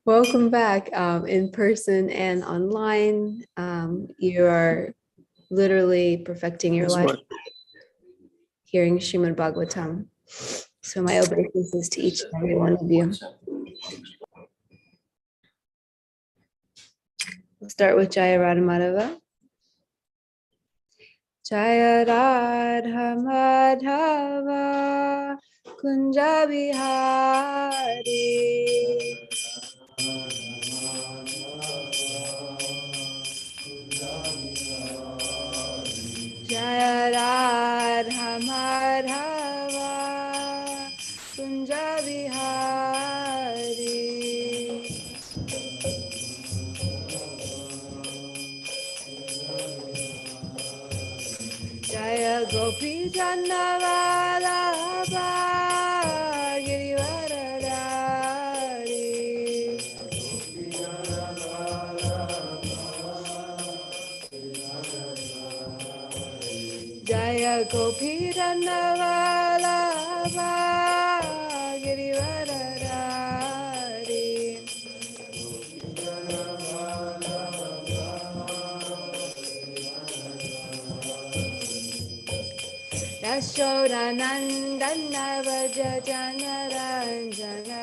Welcome back in person and online. You are literally perfecting your life hearing Srimad Bhagavatam. So my obeisances to each and every one of you. We'll start with Jaya Radha Madhava. Jaya Radha Madhava Kunja Bihari. Jaya Radha Madhava Kunja Bihari. Jaya Gopi Jannavalabha Girivaradari. Jaya Gopi Jannavalabha Girivaradari. Yashoda Nandana Vaja Janaranjana.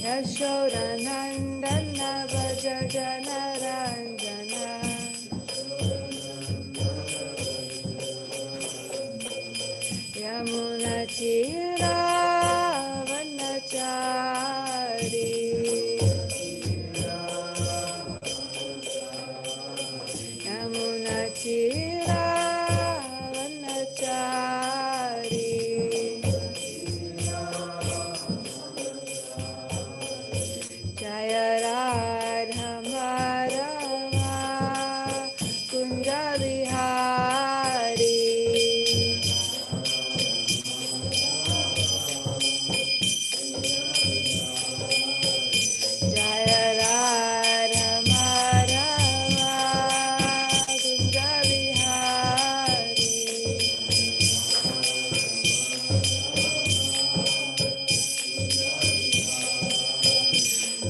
Yashoda Nandana Vaja Janaranjana. Yamuna Tira Vanachari. Yamuna Tira Vanachari. Jaya Radha Madhava Kunja Bihari. Jaya Radha Madhava Kunja Bihari.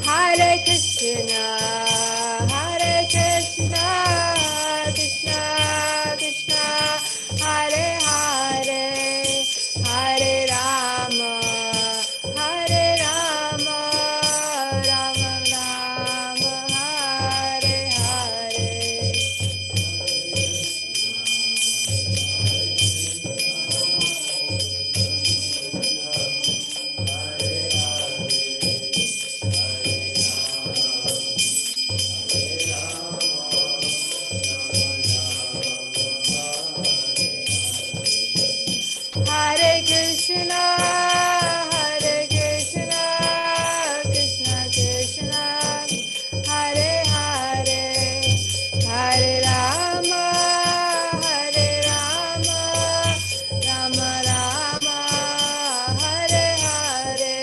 Hare Krishna, Hare Krishna, Krishna Krishna, Hare Hare, Hare Rama, Hare Rama, Rama Rama, Hare Hare. Hare Krishna, Hare Krishna, Krishna Krishna, Hare Hare, Hare Rama, Hare Rama, Rama Rama, Hare Hare.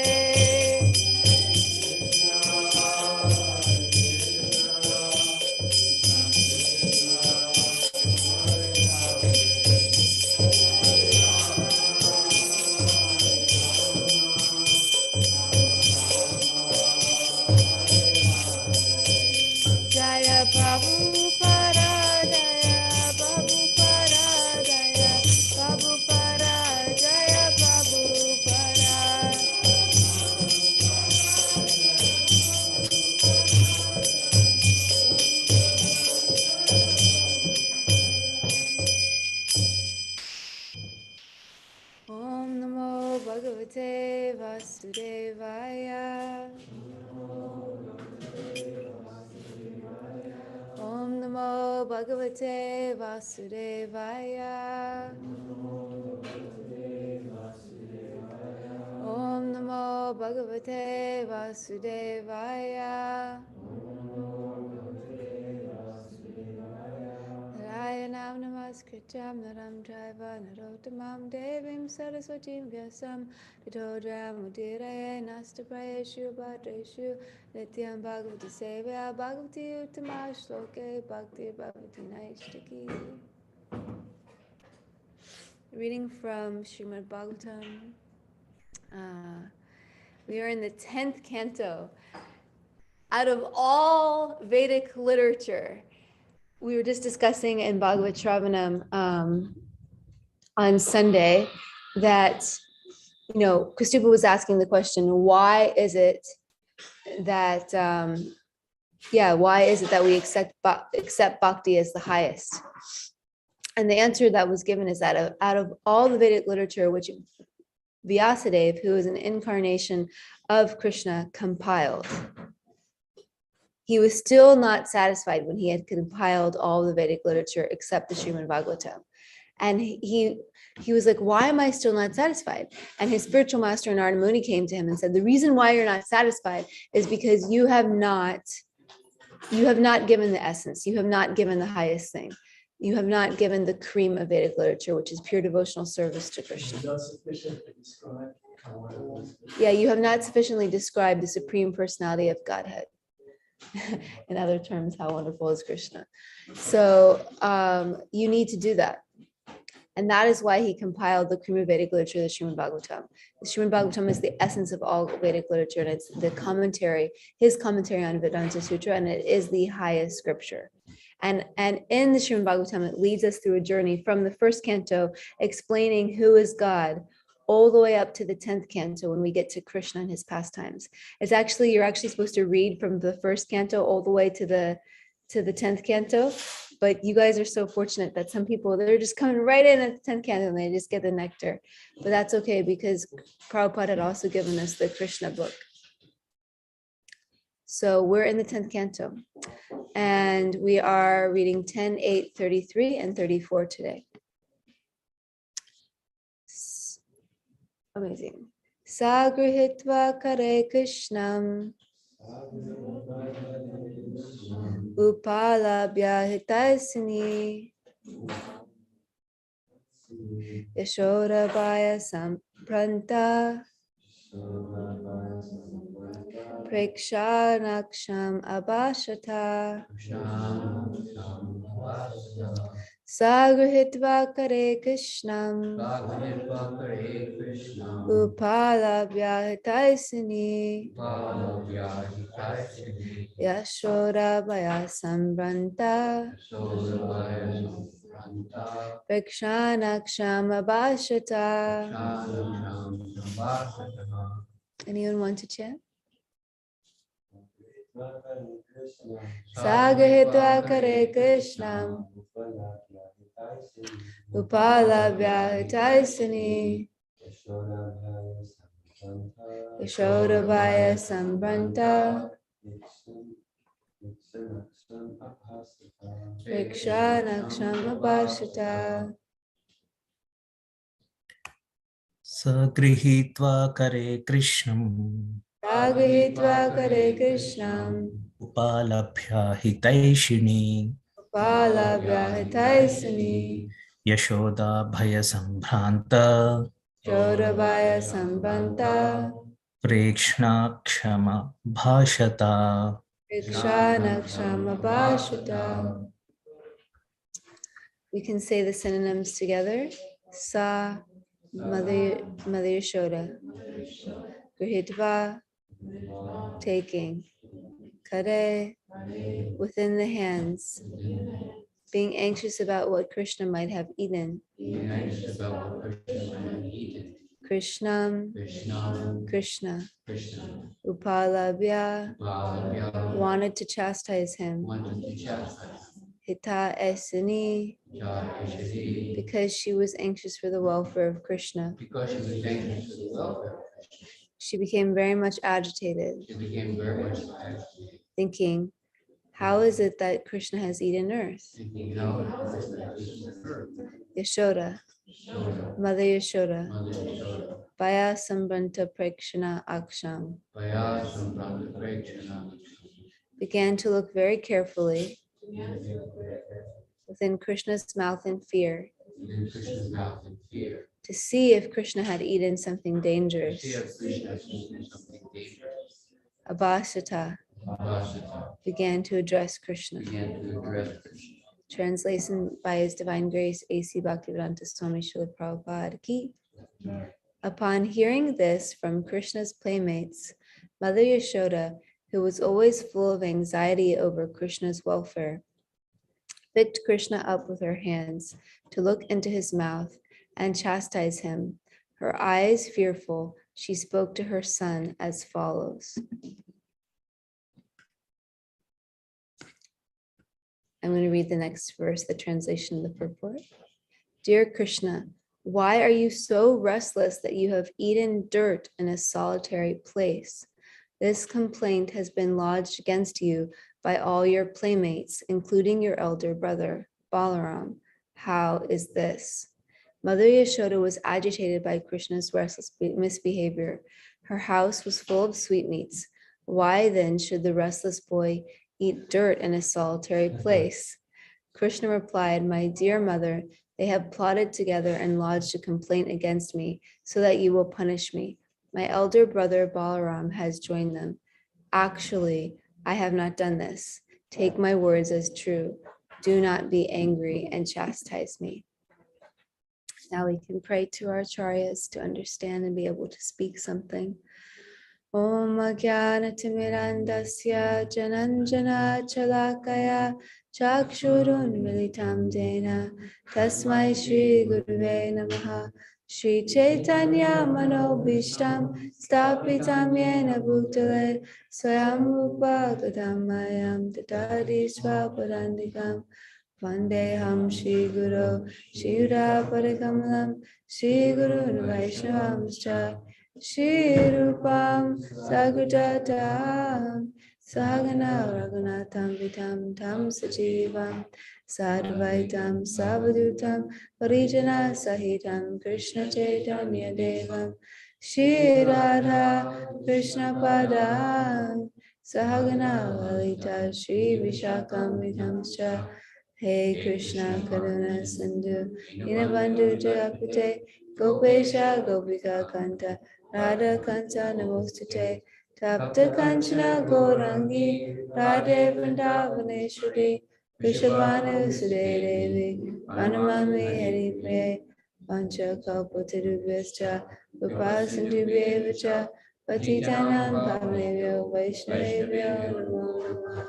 Jaya Prabhupada, Jaya Prabhupada, Jaya Prabhupada, Jaya Prabhupada. Om Namo Bhagavate Vasudevaya. Om Namo Bhagavate Vasudevaya. Om Namo Bhagavate Vasudevaya. Narayanam Namaskrityam Naram Chaiva Narottamam Devim Saraswatim Vyasam Tito Dramudiraye Nastaprayeshu Bhadreshu Nityam Bhagavati Sevya Bhagavati Uttama Shloke Bhakti Bhagavati Naishtaki. Reading from Srimad Bhagavatam, We are in the 10th canto. Out of all Vedic literature, we were just discussing in Bhagavad Shravanam on Sunday that, Kastuba was asking the question, why is it that, why is it that we accept bhakti as the highest? And the answer that was given is that out of all the Vedic literature, which Vyasadeva, who is an incarnation of Krishna, compiled, he was still not satisfied when he had compiled all the Vedic literature except the Srimad Bhagavatam. And he was like, why am I still not satisfied? And his spiritual master Narada Muni came to him and said, the reason why you're not satisfied is because you have not given the essence. You have not given the highest thing. You have not given the cream of Vedic literature, which is pure devotional service to Krishna. Yeah, you have not sufficiently described the Supreme Personality of Godhead. In other terms, how wonderful is Krishna. So you need to do that. And that is why he compiled the cream of Vedic literature, the Srimad Bhagavatam. The Srimad Bhagavatam is the essence of all Vedic literature, and it's the commentary, his commentary on Vedanta Sutra, and it is the highest scripture. And in the Srimad Bhagavatam, it leads us through a journey from the first canto, explaining who is God, all the way up to the 10th canto when we get to Krishna and his pastimes. You're actually supposed to read from the first canto all the way to the 10th canto. But you guys are so fortunate that some people, they're just coming right in at the 10th canto and they just get the nectar. But that's okay, because Prabhupada had also given us the Krishna book. So we're in the 10th canto. And we are reading 10, 8, 33, and 34 today. Amazing. Sagrihitva kare Krishnam Upalabhya hitasini Yashodabhaya sampranta Prekshanaksham abhashata Sagrihitva kare Krishnam Upalabhya hitasini Yashodabhaya sampranta Prekshanaksham abhashata. Anyone want to chant? Sagrihitva kare Krishnam Upalabhya hitasini Yashodabhaya sampranta Prekshanaksham abhashata. Sagrihitva kare Krishnam Sagrihitva kare Krishnam Upalabhya hitaishini Upalabhya hitasini Yashoda bhaya sambhranta Yashodabhaya sampranta Prekshna kshama bhashata. Prekshanaksham abhashata. We can say the synonyms together. Sa, Mother Yashoda. Grihitva, taking. Kare, within the hands. Being anxious about what Krishna might have eaten. Krishnam, Krishna. Upalabhya, wanted to chastise him. Hita esini, because she was anxious for the welfare of Krishna. She became very much agitated, thinking, how is it that Krishna has eaten earth? Yashoda, Mother Yashoda, Vaya Sambranta Prekshana Aksham, began to look very carefully within Krishna's mouth in fear, to see if Krishna had eaten something dangerous. Abhasata, began to address Krishna. Translation by His Divine Grace, A.C. Bhaktivedanta Swami Srila Prabhupada Ki. Upon hearing this from Krishna's playmates, Mother Yashoda, who was always full of anxiety over Krishna's welfare, picked Krishna up with her hands to look into his mouth and chastise him. Her eyes fearful, she spoke to her son as follows. I'm going to read the next verse, the translation of the purport. Dear Krishna, why are you so restless that you have eaten dirt in a solitary place? This complaint has been lodged against you by all your playmates, including your elder brother, Balaram. How is this? Mother Yashoda was agitated by Krishna's restless misbehavior. Her house was full of sweetmeats. Why then should the restless boy eat dirt in a solitary place? Krishna replied, my dear mother, they have plotted together and lodged a complaint against me so that you will punish me. My elder brother Balaram has joined them. Actually, I have not done this. Take my words as true. Do not be angry and chastise me. Now we can pray to our acharyas to understand and be able to speak something. Om Jnanatirmirandasya Jananjana Chalakaya Chakshurun Militam Jena Tasmai Shri Guruve Namaha Shri Chaitanya Manobishtam Stapitam Yena Bhutale Swayam Rupa Tadamayam Tatadi Swaparandikam Vandeham Shri Guru Shri Parikamalam Shri Guru Vaishnavamscha Shri Rupam Sagradatam Sagana Raghunatham Vitam Tam Sajivam Sadvaitam Savadutam Parijana Sahitam Krishna Chaitanya Devam Shri Radha Krishna Padam Sahagana Lalita Shri Vishakam Vidhamscha Hey Krishna Karuna Sindhu Dinabandhu Jayapate Gopesha Gopika Kanta Radha Kanta Namostute Tapta Kanchana Gorangi Radhe Vrindavaneshwari Krishabhanu Sudhe Devi Vanamami Hari Priye Pancha Kalpatarubhyascha Vipasindhubhyevacha Patitanam Pavnevyo Vaishnavevyo Namo Namah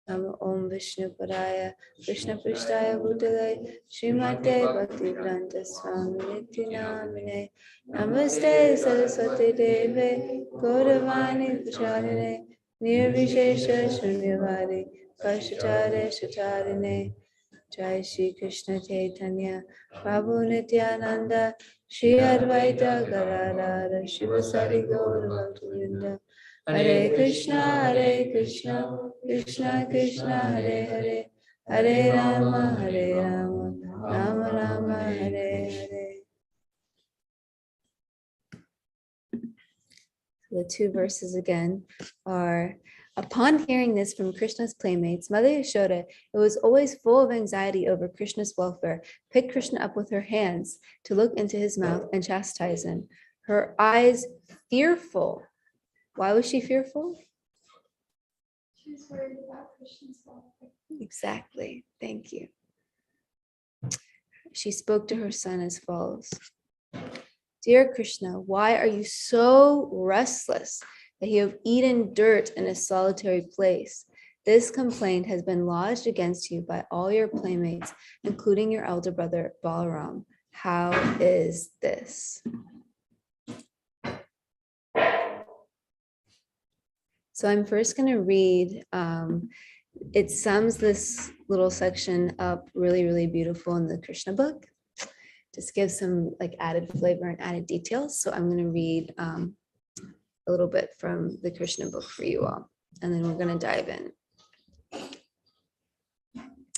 Namo Om Vishnu Padaya Krishna Prishtaya Bhutale Srimate Bhaktivedanta Swami Niti Namine Namaste Saraswati Deve Gauravani Pracharine Nirvishesha Shunyavadi Kashatare Shatarine Jai Shri Krishna Chaitanya Prabhu Nityananda Shri Advaita Gadadhara Shivasari Gaura Bhaktivinoda Hare Krishna Krishna Krishna Hare Hare Hare Rama Rama Rama Hare Hare. The two verses again are, upon hearing this from Krishna's playmates, Mother Yashoda, who was always full of anxiety over Krishna's welfare, picked Krishna up with her hands to look into his mouth and chastise him. Her eyes fearful. Why was she fearful? She was worried about Krishna's welfare. Exactly. Thank you. She spoke to her son as follows. Dear Krishna, why are you so restless that you have eaten dirt in a solitary place? This complaint has been lodged against you by all your playmates, including your elder brother Balaram. How is this? So I'm first going to read, it sums this little section up really, really beautiful in the Krishna book. Just give some like added flavor and added details. So I'm going to read a little bit from the Krishna book for you all, and then we're going to dive in.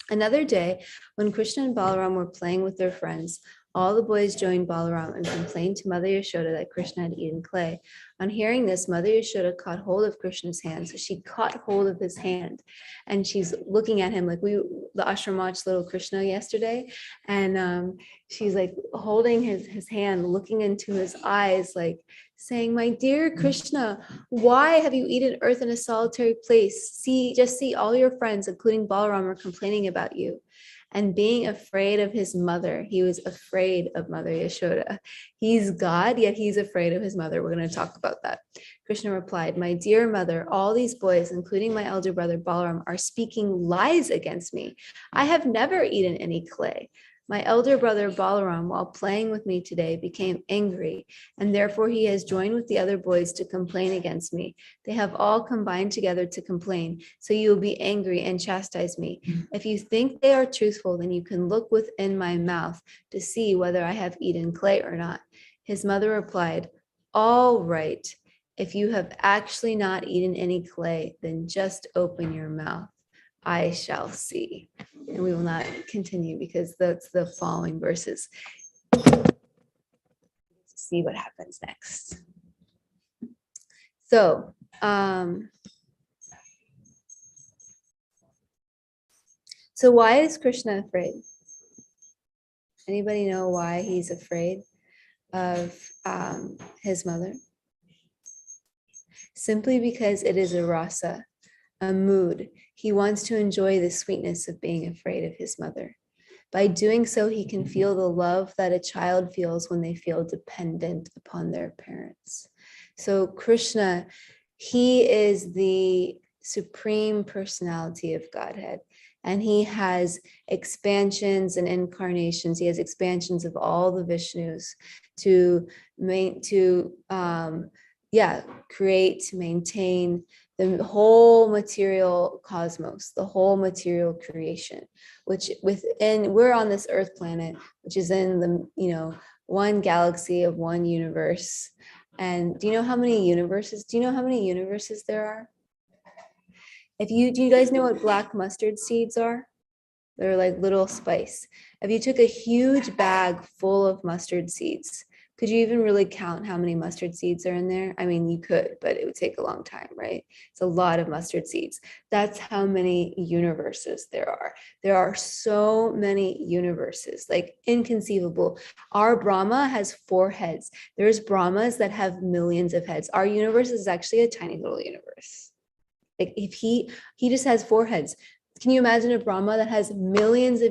Another day, when Krishna and Balaram were playing with their friends, all the boys joined Balaram and complained to Mother Yashoda that Krishna had eaten clay. On hearing this, Mother Yashoda caught hold of Krishna's hand. So she caught hold of his hand and she's looking at him like the ashram watched little Krishna yesterday. And she's like holding his hand, looking into his eyes, like saying, my dear Krishna, why have you eaten earth in a solitary place? Just see all your friends, including Balaram, are complaining about you. and being afraid of his mother. He was afraid of Mother Yashoda. He's God, yet he's afraid of his mother. We're going to talk about that. Krishna replied, "My dear mother, all these boys, including my elder brother Balaram, are speaking lies against me. I have never eaten any clay. My elder brother Balaram, while playing with me today, became angry, and therefore he has joined with the other boys to complain against me. They have all combined together to complain, so you will be angry and chastise me. If you think they are truthful, then you can look within my mouth to see whether I have eaten clay or not." His mother replied, "All right. If you have actually not eaten any clay, then just open your mouth. I shall see." And we will not continue because that's the following verses. See what happens next. So, why is Krishna afraid? Anybody know why he's afraid of his mother? Simply because it is a rasa, a mood. He wants to enjoy the sweetness of being afraid of his mother. By doing so, he can feel the love that a child feels when they feel dependent upon their parents. So Krishna, he is the supreme personality of Godhead, and he has expansions and incarnations. He has expansions of all the Vishnus to create, to maintain the whole material cosmos, the whole material creation, which we're on this earth planet, which is in the, one galaxy of one universe. And do you know how many universes there are? Do you guys know what black mustard seeds are? They're like little spice. If you took a huge bag full of mustard seeds, could you even really count how many mustard seeds are in there? I mean, you could, but it would take a long time, right? It's a lot of mustard seeds. That's how many universes there are. There are so many universes, like inconceivable. Our Brahma has 4 heads. There's Brahmas that have millions of heads. Our universe is actually a tiny little universe. Like if he just has 4 heads. Can you imagine a Brahma that has millions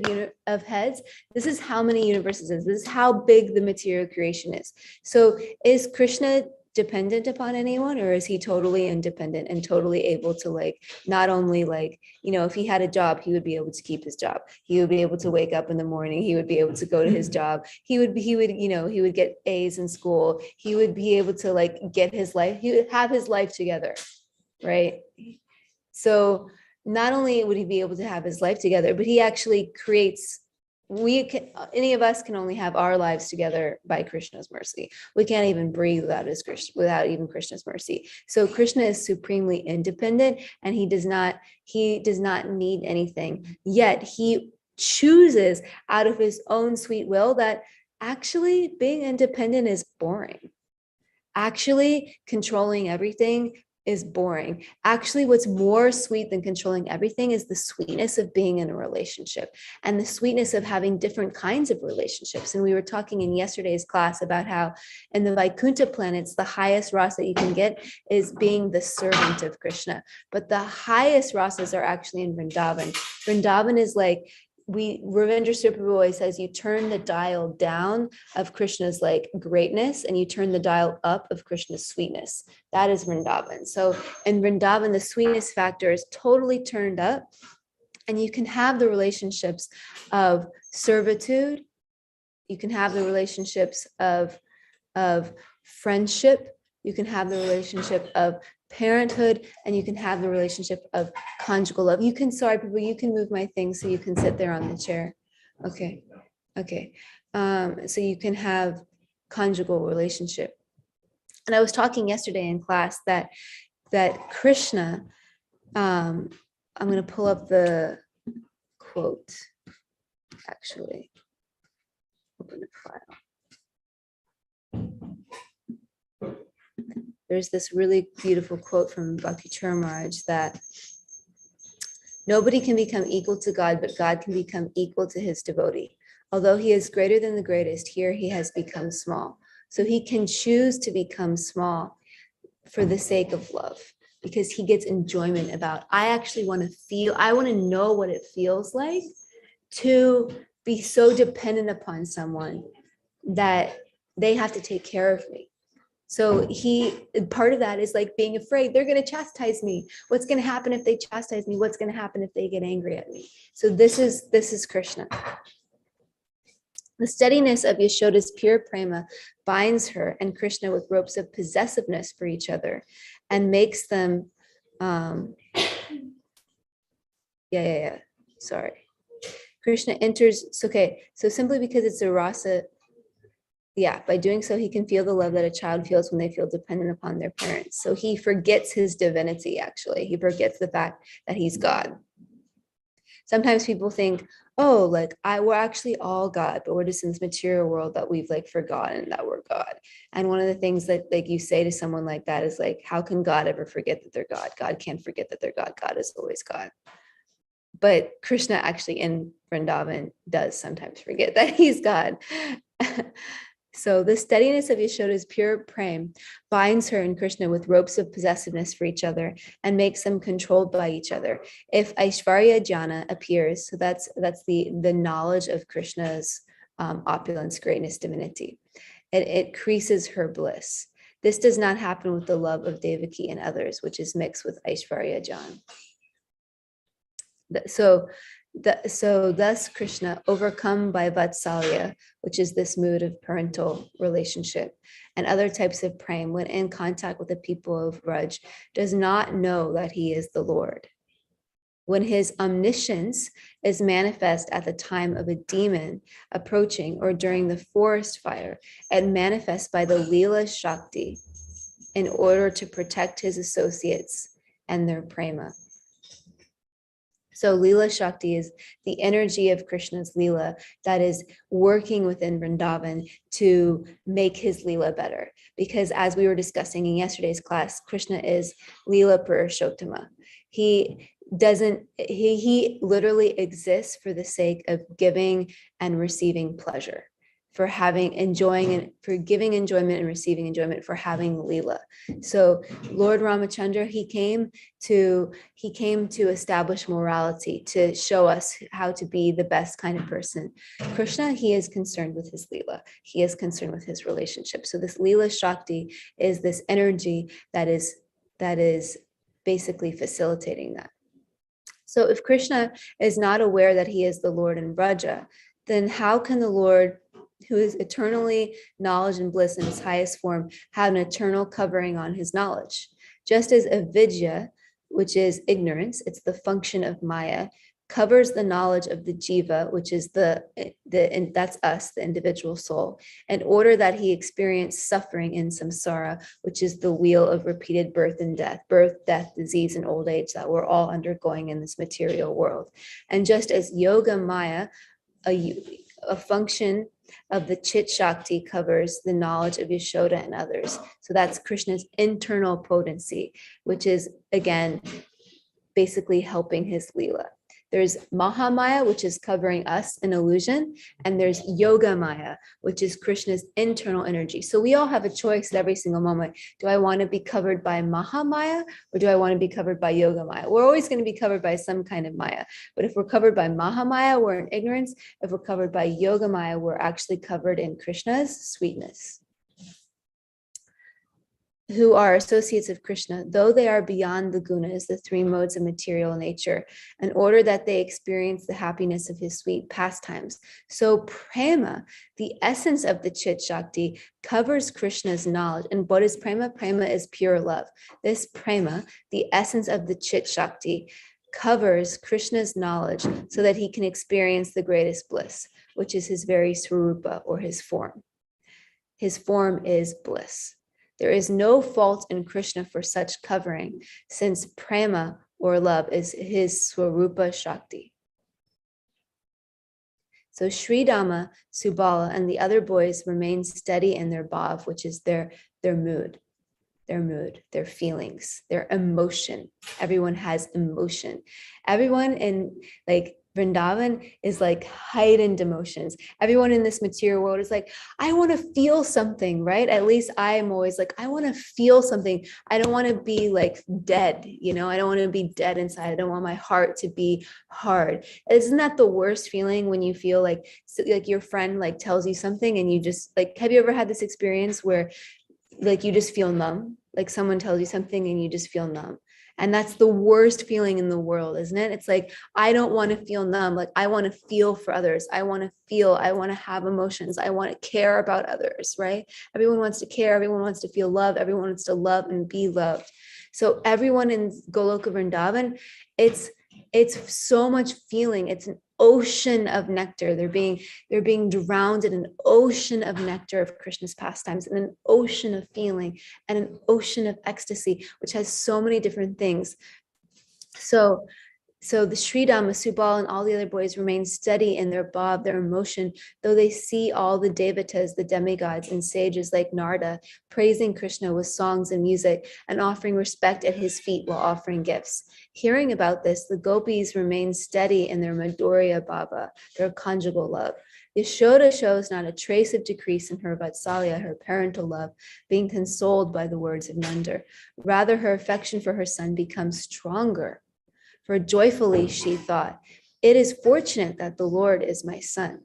of heads? This is how many universes is. This is how big the material creation is. So is Krishna dependent upon anyone, or is he totally independent and totally able to not only if he had a job, he would be able to keep his job. He would be able to wake up in the morning. He would be able to go to his job. He would get A's in school. He would be able to get his life. He would have his life together, right? So not only would he be able to have his life together, but he actually creates, any of us can only have our lives together by Krishna's mercy. We can't even breathe without even Krishna's mercy. So Krishna is supremely independent, and he does not need anything. Yet he chooses out of his own sweet will that actually being independent is boring. Actually controlling everything is boring. Actually, what's more sweet than controlling everything is the sweetness of being in a relationship and the sweetness of having different kinds of relationships. And we were talking in yesterday's class about how in the Vaikuntha planets, the highest rasa that you can get is being the servant of Krishna. But the highest rasas are actually in Vrindavan. Vrindavan is Ravindra Suprabhu always says, you turn the dial down of Krishna's greatness and you turn the dial up of Krishna's sweetness. That is Vrindavan. So in Vrindavan, the sweetness factor is totally turned up, and you can have the relationships of servitude. You can have the relationships of friendship. You can have the relationship of parenthood, and you can have the relationship of conjugal love. You can move my thing so you can sit there on the chair. Okay. So you can have conjugal relationship. And I was talking yesterday in class that Krishna, I'm going to pull up the quote, actually. Open the file. There's this really beautiful quote from Bhakti Maharaj that nobody can become equal to God, but God can become equal to his devotee. Although he is greater than the greatest, here he has become small. So he can choose to become small for the sake of love, because he gets enjoyment about, I want to know what it feels like to be so dependent upon someone that they have to take care of me. So part of that is like being afraid they're going to chastise me. What's going to happen if they chastise me? What's going to happen if they get angry at me? So this is Krishna. The steadiness of Yashoda's pure prema binds her and Krishna with ropes of possessiveness for each other and makes them, sorry. Krishna enters, so simply because it's a rasa, by doing so, he can feel the love that a child feels when they feel dependent upon their parents. So he forgets his divinity, actually. He forgets the fact that he's God. Sometimes people think, oh, like we're actually all God, but we're just in this material world that we've like forgotten that we're God. And one of the things that like you say to someone like that is like, how can God ever forget that they're God? God can't forget that they're God. God is always God. But Krishna actually in Vrindavan does sometimes forget that he's God. So the steadiness of Yashoda's pure prem binds her and Krishna with ropes of possessiveness for each other and makes them controlled by each other. If Aishvarya Jnana appears, so that's the knowledge of Krishna's opulence, greatness, divinity. It increases her bliss. This does not happen with the love of Devaki and others, which is mixed with Aishvarya Jnana. So thus Krishna, overcome by Vatsalya, which is this mood of parental relationship, and other types of prem, when in contact with the people of Raj, does not know that he is the Lord. When his omniscience is manifest at the time of a demon approaching or during the forest fire, and manifests by the Leela Shakti in order to protect his associates and their prema. So Leela Shakti is the energy of Krishna's Leela that is working within Vrindavan to make his Leela better. Because as we were discussing in yesterday's class, Krishna is Leela Purushottama. He literally exists for the sake of giving and receiving pleasure, for giving enjoyment and receiving enjoyment, for having Leela. So Lord Ramachandra, he came to establish morality, to show us how to be the best kind of person. Krishna, he is concerned with his Leela. He is concerned with his relationship. So this Leela Shakti is this energy that is basically facilitating that. So if Krishna is not aware that he is the Lord in Braja, then how can the Lord, who is eternally knowledge and bliss in his highest form, have an eternal covering on his knowledge? Just as avidya, which is ignorance, it's the function of Maya, covers the knowledge of the jiva, which is and that's us, the individual soul, in order that he experience suffering in samsara, which is the wheel of repeated birth, death, disease, and old age that we're all undergoing in this material world. And just as yoga maya, a function of the Chit Shakti, covers the knowledge of Yashoda and others. So that's Krishna's internal potency, which is, again, basically helping his Leela. There's Mahamaya, which is covering us in illusion, and there's Yoga Maya, which is Krishna's internal energy. So we all have a choice at every single moment. Do I want to be covered by Mahamaya, or do I want to be covered by Yoga Maya? We're always going to be covered by some kind of Maya. But if we're covered by Mahamaya, we're in ignorance. If we're covered by Yoga Maya, we're actually covered in Krishna's sweetness. Who are associates of Krishna, though they are beyond the gunas, the three modes of material nature, in order that they experience the happiness of his sweet pastimes. So prema, the essence of the Chit Shakti, covers Krishna's knowledge. And what is prema? Prema is pure love. This prema, the essence of the Chit Shakti, covers Krishna's knowledge so that he can experience the greatest bliss, which is his very swarupa, or his form. His form is bliss. There is no fault in Krishna for such covering, since prema, or love, is his swarupa shakti. So Sri Dama, Subala, and the other boys remain steady in their bhav, which is their mood, their feelings, their emotion. Everyone has emotion. Everyone in, like, Vrindavan is like heightened emotions. Everyone in this material world is like, I want to feel something, right? At least I am always like, I want to feel something. I don't want to be like dead, I don't want to be dead inside. I don't want my heart to be hard. Isn't that the worst feeling when you feel like your friend like tells you something and you just like, have you ever had this experience where like you just feel numb? Like someone tells you something and you just feel numb. And that's the worst feeling in the world, isn't it? It's like, I don't want to feel numb. Like I want to feel for others. I want to feel, I want to have emotions. I want to care about others, right? Everyone wants to care. Everyone wants to feel love. Everyone wants to love and be loved. So everyone in Goloka Vrindavan, it's so much feeling. It's an ocean of nectar. They're being drowned in an ocean of nectar of Krishna's pastimes, and an ocean of feeling, and an ocean of ecstasy, which has so many different things. So the Sridham, Subal, and all the other boys remain steady in their bhav, their emotion, though they see all the devatas, the demigods, and sages like Narada praising Krishna with songs and music and offering respect at his feet while offering gifts. Hearing about this, the gopis remain steady in their Madhurya bhava, their conjugal love. Yashoda shows not a trace of decrease in her Vatsalya, her parental love, being consoled by the words of Nanda. Rather, her affection for her son becomes stronger. For joyfully she thought, it is fortunate that the Lord is my son.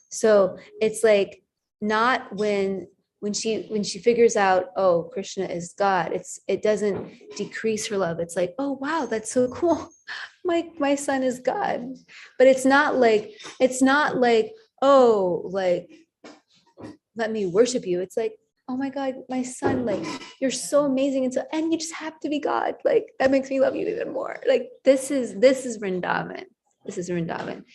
So it's like not when she figures out, oh, Krishna is God, it doesn't decrease her love. It's like, oh wow, that's so cool. My son is God. But it's not like, oh, like, let me worship you. It's like, oh my God, my son, like, you're so amazing. And you just have to be God. Like, that makes me love you even more. Like, this is Vrindavan. This is Vrindavan.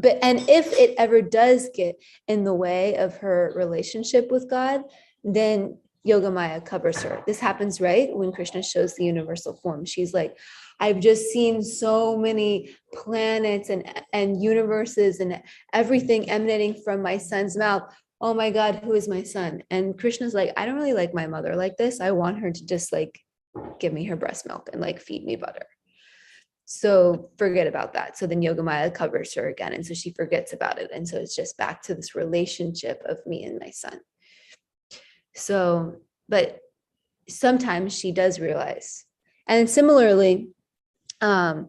And if it ever does get in the way of her relationship with God, then Yogamaya covers her. This happens, right? When Krishna shows the universal form, she's like, I've just seen so many planets and universes and everything emanating from my son's mouth. Oh my God, who is my son? And Krishna's like, I don't really like my mother like this. I want her to just like give me her breast milk and like feed me butter. So forget about that. So then Yogamaya covers her again. And so she forgets about it. And so it's just back to this relationship of me and my son. So, but sometimes she does realize. And similarly in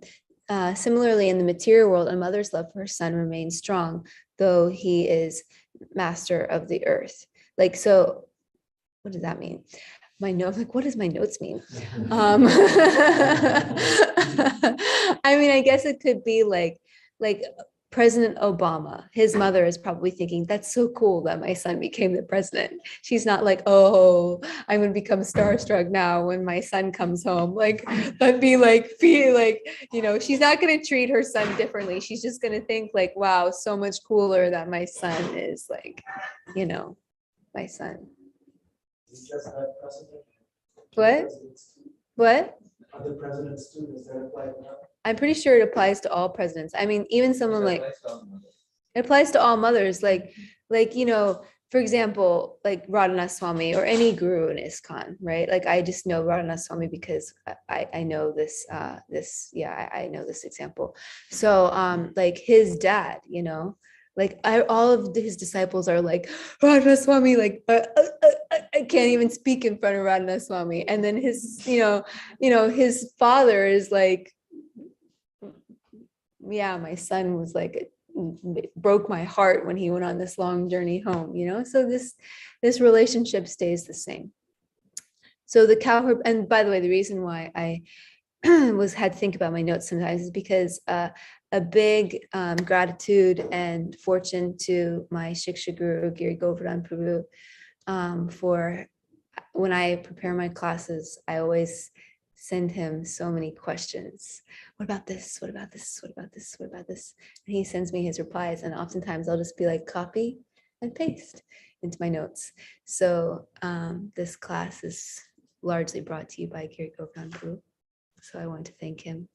the material world, a mother's love for her son remains strong, though he is master of the earth. Like, so what does that mean? My note, like, what does my notes mean? I mean, I guess it could be like President Obama, his mother is probably thinking, that's so cool that my son became the president. She's not like, oh, I'm going to become starstruck now when my son comes home. Like, that'd be like, feel like, she's not going to treat her son differently. She's just going to think like, wow, so much cooler that my son is like, my son. What? Other presidents too, does that apply now? I'm pretty sure it applies to all presidents. I mean, even someone like, it applies to all mothers, like, for example, like Radhanath Swami or any guru in ISKCON, right? Like, I just know Radhanath Swami because I know this, I know this example. So, like his dad, like all of his disciples are like, Radhanath Swami, like, I can't even speak in front of Radhanath Swami. And then his, his father is like, yeah, my son was like, it broke my heart when he went on this long journey home, so this relationship stays the same. So the cowherd, and by the way, the reason why I had to think about my notes sometimes is because a big gratitude and fortune to my Shiksha Guru, Giri Govardhan Prabhu, for when I prepare my classes, I always send him so many questions. What about this? What about this? What about this? What about this? And he sends me his replies. And oftentimes I'll just be like, copy and paste into my notes. So this class is largely brought to you by Giri Govardhan Prabhu. So I want to thank him.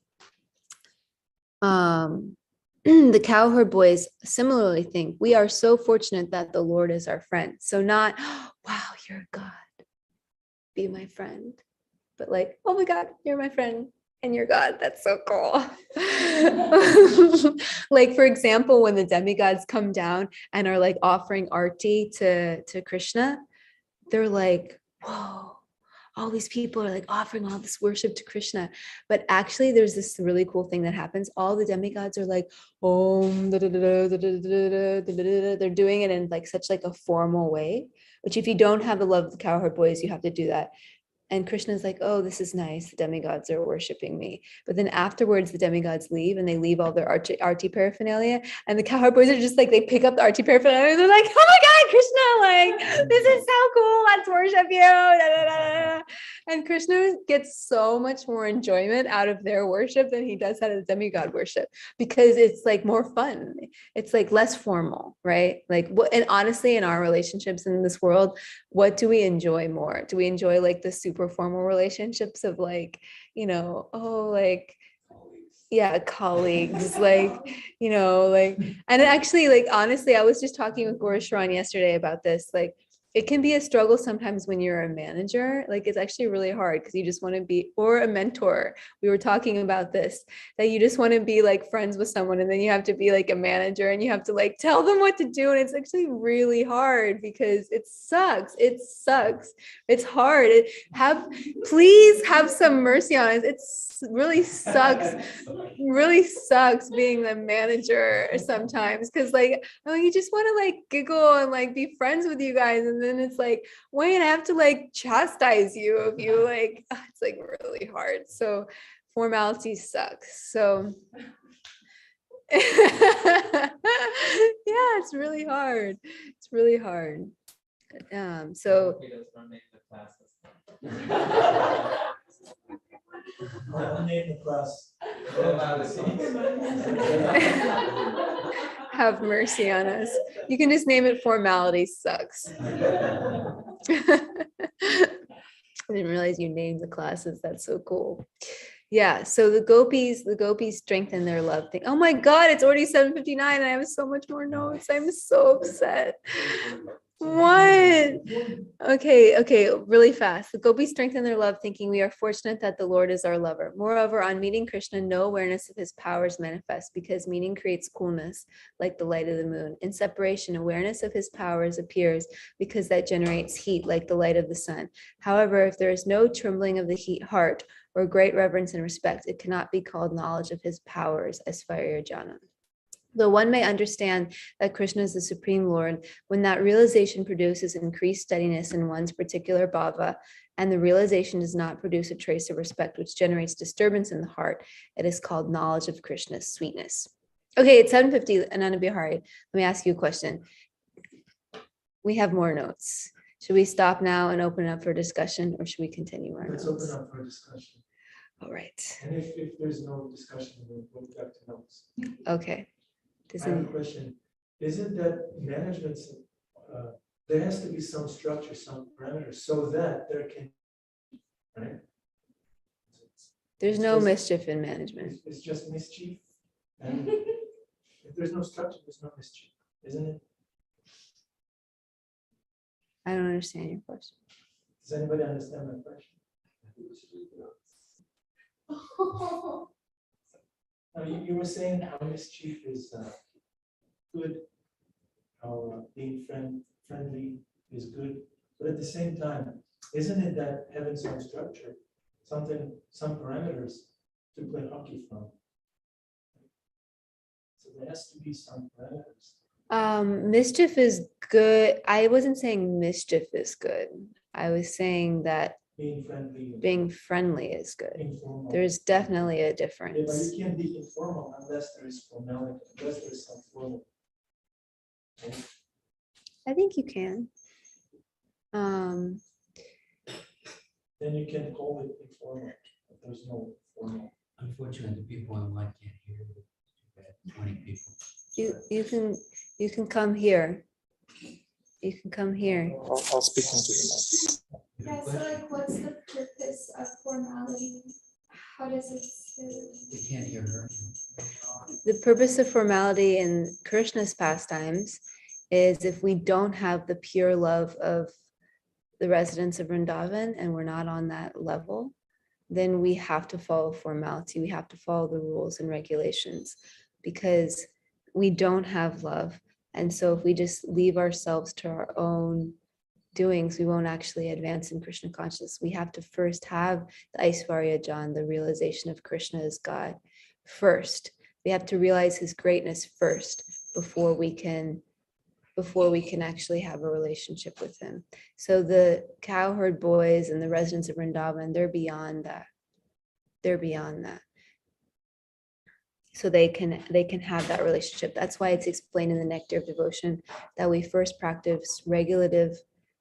The cowherd boys similarly think, we are so fortunate that the Lord is our friend. So not, wow, you're a God, be my friend. But like, oh my God, you're my friend. and your God. That's so cool. Like, for example, when the demigods come down and are like offering arti to Krishna, they're like, whoa, all these people are like offering all this worship to Krishna. But actually, there's this really cool thing that happens. All the demigods are like, Om, they're doing it in like such like a formal way, which if you don't have the love of the cowherd boys, you have to do that. And Krishna's like, oh, this is nice. The demigods are worshiping me. But then afterwards, the demigods leave and they leave all their arti paraphernalia. And the cowherd boys are just like, they pick up the arti paraphernalia and they're like, oh my God, Krishna, like, this is so cool. Let's worship you. Da, da, da, da. And Krishna gets so much more enjoyment out of their worship than he does out of the demigod worship because it's like more fun. It's like less formal, right? Like, and honestly, in our relationships in this world, what do we enjoy more? Do we enjoy like the super formal relationships of like, oh, like, yeah, colleagues, like, like, and actually, like, honestly, I was just talking with Guru Sharan yesterday about this, like, it can be a struggle sometimes when you're a manager. Like, it's actually really hard because you just want to be, or a mentor. We were talking about this, that you just want to be like friends with someone and then you have to be like a manager and you have to like tell them what to do. And it's actually really hard because it sucks. It sucks. It's hard. Please have some mercy on us. It's really sucks being the manager sometimes because like, oh, you just want to like giggle and like be friends with you guys, and then it's like, wait, I have to like chastise you if you like, it's like really hard. So formality sucks. So yeah, it's really hard. It's really hard. So I'll name the class. have mercy on us. You can just name it formality sucks. I didn't realize you named the classes. That's so cool. Yeah, so the gopis strengthen their love thing. Oh my God, it's already 7:59 and I have so much more notes. I'm so upset. What? Okay, really fast. The gopis strengthen their love thinking, we are fortunate that the Lord is our lover. Moreover, on meeting Krishna, no awareness of his powers manifests because meeting creates coolness like the light of the moon. In separation, awareness of his powers appears because that generates heat like the light of the sun. However, if there is no trembling of the heart or great reverence and respect, it cannot be called knowledge of his powers as fire jhana. Though one may understand that Krishna is the Supreme Lord, when that realization produces increased steadiness in one's particular bhava, and the realization does not produce a trace of respect, which generates disturbance in the heart, it is called knowledge of Krishna's sweetness. Okay, it's 7:50, Ananda Bihari. Let me ask you a question. We have more notes. Should we stop now and open up for discussion, or should we continue our Let's notes? open up for discussion. All right. And if there's no discussion, we'll go back to notes. Okay. I have a question. Isn't that management, there has to be some structure, some parameters so that there can, right? There's no mischief in management. It's just mischief. And if there's no structure, there's no mischief, isn't it? I don't understand your question. Does anybody understand my question? Now, you were saying how mischief is good, how being friendly is good, but at the same time, isn't it that having some structure, some parameters to play hockey from? So there has to be some parameters. Mischief is good. I wasn't saying mischief is good. I was saying that being friendly is good. Informal. There's definitely a Yeah, but difference. you can't be informal unless there is formality, unless there is some formal. I think you can. Then you can call it informal, but there's no formal. Unfortunately, the people online can't hear you. Too bad. 20 people. You can come here. You can come here. I'll speak into the Yeah, so like what's the purpose of formality? How does it serve? They can't hear her. The purpose of formality in Krishna's pastimes is if we don't have the pure love of the residents of Vrindavan and we're not on that level, then we have to follow formality. We have to follow the rules and regulations because we don't have love. And so if we just leave ourselves to our own doings, we won't actually advance in Krishna consciousness. We have to first have the Aishwarya Jnana, the realization of Krishna as God first. We have to realize his greatness first before we can actually have a relationship with him. So the cowherd boys and the residents of Vrindavan, they're beyond that. They're beyond that. So they can have that relationship. That's why it's explained in the Nectar of Devotion that we first practice regulative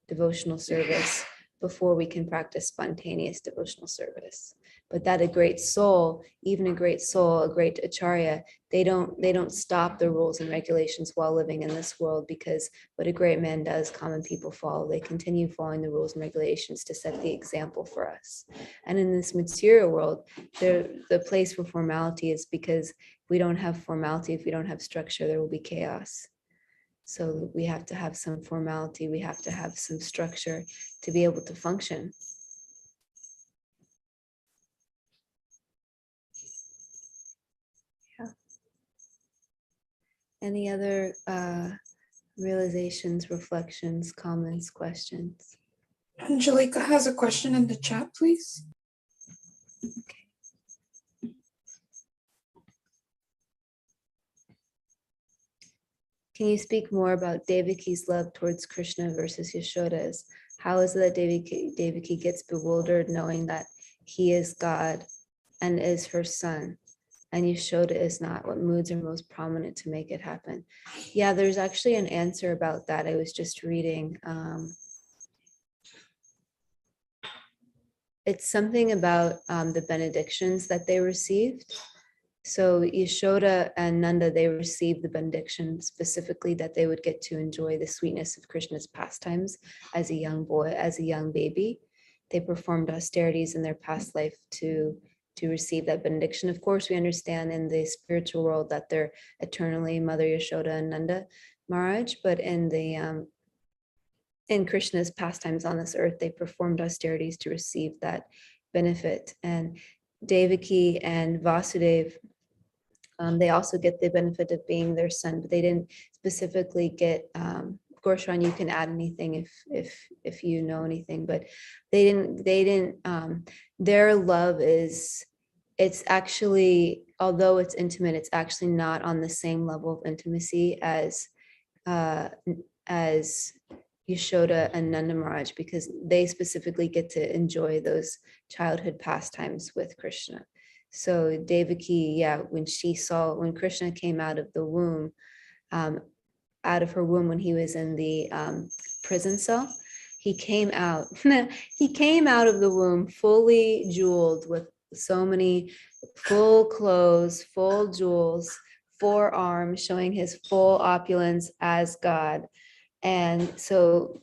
devotional service before we can practice spontaneous devotional service. But that a great soul, even a great soul, a great acharya, they don't stop the rules and regulations while living in this world, because what a great man does, common people follow. They continue following the rules and regulations to set the example for us. And in this material world, the place for formality is because if we don't have formality, if we don't have structure, there will be chaos. So we have to have some formality, we have to have some structure to be able to function. Yeah. Any other realizations, reflections, comments, questions? Angelica has a question in the chat, please. Okay. Can you speak more about Devaki's love towards Krishna versus Yashoda's? How is it that Devaki gets bewildered knowing that he is God and is her son, and Yashoda is not? What moods are most prominent to make it happen? Yeah, there's actually an answer about that. I was just reading. It's something about the benedictions that they received. So Yashoda and Nanda, they received the benediction specifically that they would get to enjoy the sweetness of Krishna's pastimes as a young boy, as a young baby. They performed austerities in their past life to receive that benediction. Of course, we understand in the spiritual world that they're eternally Mother Yashoda and Nanda Maharaj, but in Krishna's pastimes on this earth, they performed austerities to receive that benefit. And Devaki and Vasudeva, they also get the benefit of being their son, but they didn't specifically get. Gorshan, you can add anything if you know anything, but they didn't. Their love it's actually, although it's intimate, it's actually not on the same level of intimacy as Yashoda and Nanda Maharaj, because they specifically get to enjoy those childhood pastimes with Krishna. So Devaki, when Krishna came out of the womb, out of her womb when he was in the prison cell, he came out of the womb fully jeweled with so many full clothes, full jewels, 4 arms, showing his full opulence as God. And so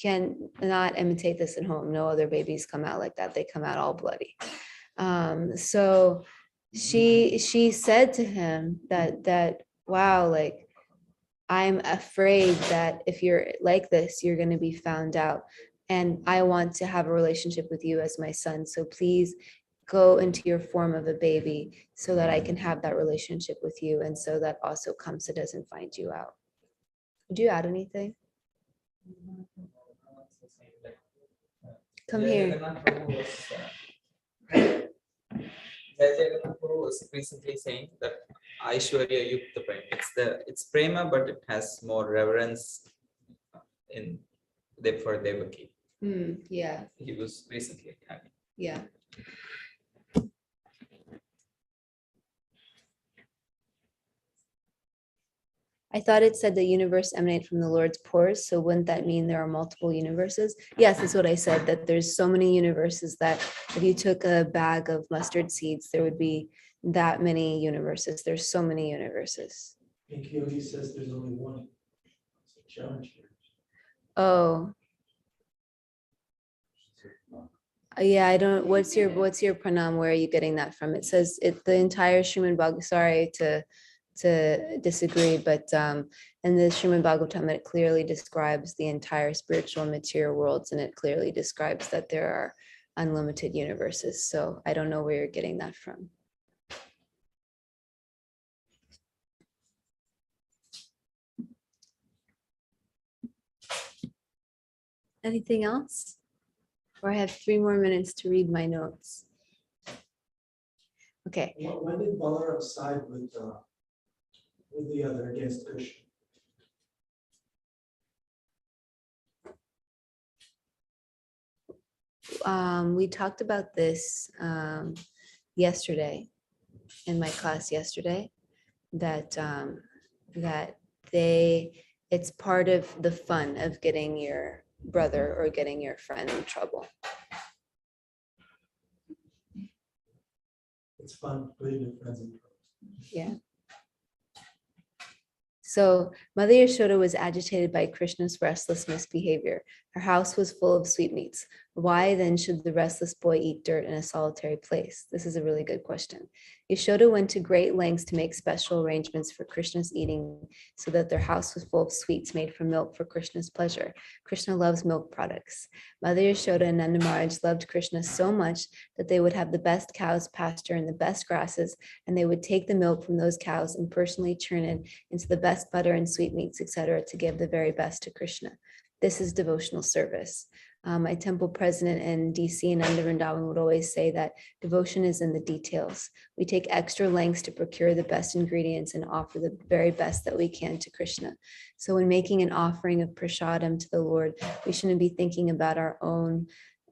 can not imitate this at home. No other babies come out like that. They come out all bloody. So she said to him that wow, like, I'm afraid that if you're like this, you're going to be found out. And I want to have a relationship with you as my son. So please go into your form of a baby so that I can have that relationship with you. And so that also Kamsa doesn't find you out. Would you add anything? Come here. Jayajagannath was recently saying that Aishwarya Yukta Prema. It's prema, but it has more reverence in for Devaki. Yeah. He was recently having. Yeah. I thought it said the universe emanates from the Lord's pores. So wouldn't that mean there are multiple universes? Yes, that's what I said, that there's so many universes that if you took a bag of mustard seeds, there would be that many universes. There's so many universes. Pink Yogi says there's only one. It's a challenge here. Oh. Yeah, I don't, what's your pranam? Where are you getting that from? It says the entire Srimad Bhagavatam, sorry to disagree, but in the Srimad Bhagavatam, it clearly describes the entire spiritual and material worlds, and it clearly describes that there unlimited universes. So I don't know where you're getting that from. Anything else? Or I have 3 more minutes to read my notes. Okay. When did Balaram side with the other against Krishna? We talked about this yesterday in my class yesterday, that it's part of the fun of getting your brother or getting your friend in trouble. It's fun putting your friends in trouble. Yeah. So Mother Yashoda was agitated by Krishna's restless misbehavior. Her house was full of sweetmeats. Why then should the restless boy eat dirt in a solitary place? This is a really good question. Yashoda went to great lengths to make special arrangements for Krishna's eating so that their house was full of sweets made from milk for Krishna's pleasure. Krishna loves milk products. Mother Yashoda and Nanda Maharaj loved Krishna so much that they would have the best cows pasture and the best grasses, and they would take the milk from those cows and personally churn it into the best butter and sweetmeats, etc., to give the very best to Krishna. This is devotional service. My temple president in DC and Nanda Vrindavan would always say that devotion is in the details. We take extra lengths to procure the best ingredients and offer the very best that we can to Krishna. So when making an offering of prasadam to the Lord, we shouldn't be thinking about our own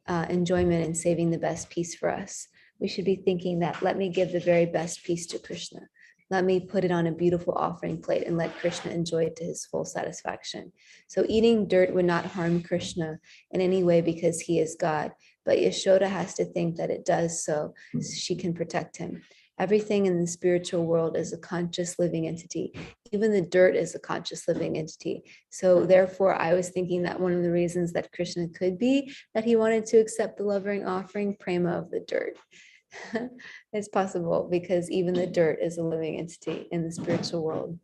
enjoyment and saving the best piece for us. We should be thinking that, let me give the very best piece to Krishna. Let me put it on a beautiful offering plate and let Krishna enjoy it to his full satisfaction. So eating dirt would not harm Krishna in any way because he is God, but Yashoda has to think that it does so she can protect him. Everything in the spiritual world is a conscious living entity. Even the dirt is a conscious living entity. So therefore, I was thinking that one of the reasons that Krishna could be that he wanted to accept the loving offering, prema of the dirt. It's possible because even the dirt is a living entity in the spiritual world.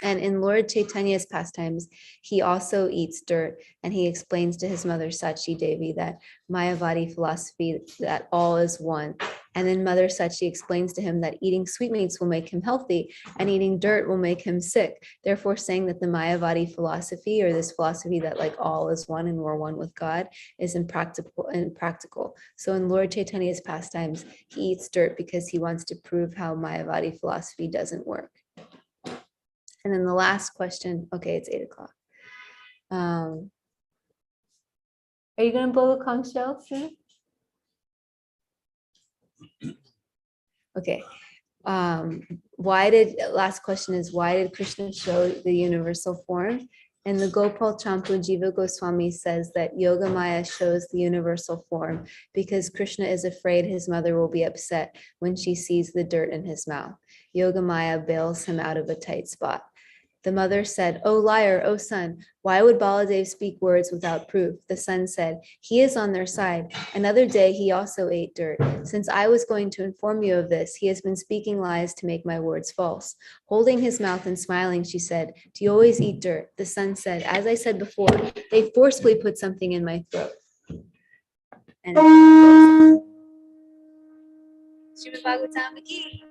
And in Lord Chaitanya's pastimes, he also eats dirt, and he explains to his mother Sachi Devi that Mayavadi philosophy, that all is one. And then Mother Sachi explains to him that eating sweetmeats will make him healthy and eating dirt will make him sick. Therefore saying that the Mayavadi philosophy, or this philosophy that like all is one and we're one with God, is impractical. So in Lord Chaitanya's pastimes, he eats dirt because he wants to prove how Mayavadi philosophy doesn't work. And then the last question, okay, it's 8 o'clock. Are you gonna blow the conch shell soon? Okay. Last question is, why did Krishna show the universal form? And the Gopal Champu Jiva Goswami says that Yoga Maya shows the universal form because Krishna is afraid his mother will be upset when she sees the dirt in his mouth. Yoga Maya bails him out of a tight spot. The mother said, "O liar, O son, why would Baladev speak words without proof?" The son said, "He is on their side. Another day he also ate dirt. Since I was going to inform you of this, he has been speaking lies to make my words false." Holding his mouth and smiling, she said, "Do you always eat dirt?" The son said, "As I said before, they forcibly put something in my throat." And Srimad Bhagavatam ki.